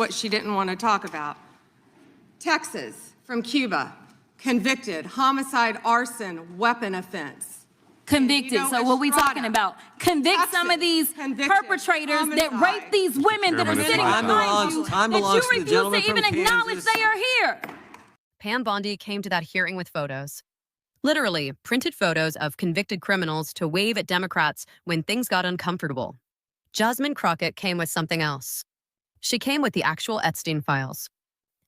what she didn't want to talk about. Texas, from Cuba, convicted, homicide, arson, weapon offense. Convicted. You know, so what we talking about? Convict Texas, some of these perpetrators that homicide. rape these women that are sitting behind you, that you refuse to even acknowledge they are here. Pam Bondi came to that hearing with photos. Literally, printed photos of convicted criminals to wave at Democrats when things got uncomfortable. Jasmine Crocket came with something else. She came with the actual Epstein files.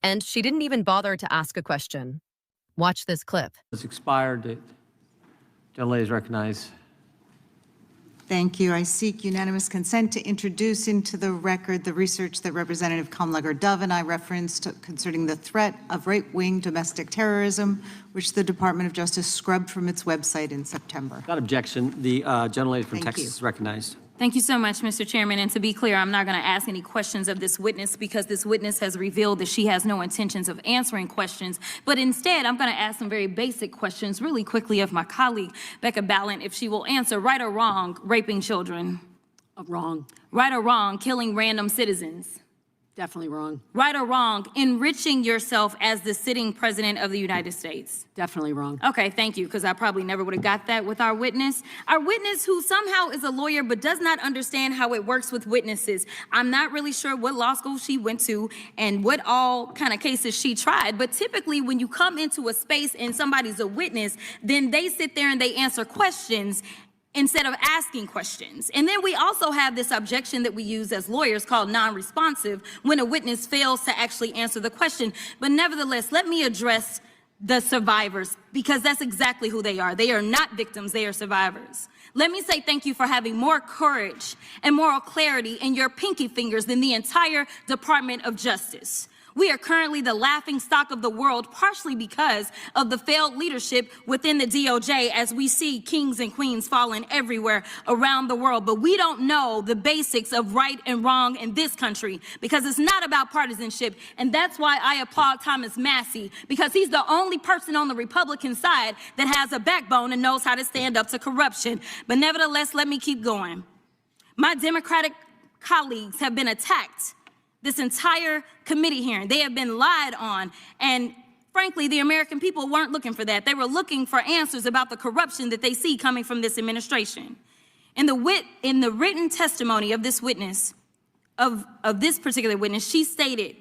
And she didn't even bother to ask a question. Watch this clip. It's expired. Gentlelady is recognized. Thank you. I seek unanimous consent to introduce into the record the research that Representative Kamlager-Dove and I referenced concerning the threat of right-wing domestic terrorism, which the Department of Justice scrubbed from its website in September. Without objection, the gentlelady from Thank Texas you. is recognized. Thank you so much, Mr. Chairman. And to be clear, I'm not going to ask any questions of this witness because this witness has revealed that she has no intentions of answering questions. But instead, I'm going to ask some very basic questions really quickly of my colleague, Becca Ballant, if she will answer right or wrong, raping children. Wrong. Right or wrong, killing random citizens. Definitely wrong. Right or wrong, enriching yourself as the sitting president of the United States. Definitely wrong. Okay, thank you, because I probably never would have got that with our witness. Our witness who somehow is a lawyer but does not understand how it works with witnesses. I'm not really sure what law school she went to and what all kind of cases she tried, but typically when you come into a space and somebody's a witness, then they sit there and they answer questions instead of asking questions. And then we also have this objection that we use as lawyers called non-responsive when a witness fails to actually answer the question. But nevertheless, let me address the survivors because that's exactly who they are. They are not victims, they are survivors. Let me say thank you for having more courage and moral clarity in your pinky fingers than the entire Department of Justice. We are currently the laughing stock of the world, partially because of the failed leadership within the DOJ as we see kings and queens falling everywhere around the world. But we don't know the basics of right and wrong in this country because it's not about partisanship. And that's why I applaud Thomas Massie, because he's the only person on the Republican side that has a backbone and knows how to stand up to corruption. But nevertheless, let me keep going. My Democratic colleagues have been attacked this entire committee hearing. They have been lied on. And frankly, the American people weren't looking for that. They were looking for answers about the corruption that they see coming from this administration. In the written testimony of this witness, of this particular witness, she stated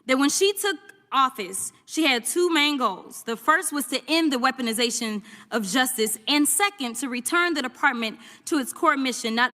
that when she took office, she had two main goals. The first was to end the weaponization of justice, and second, to return the department to its core mission, not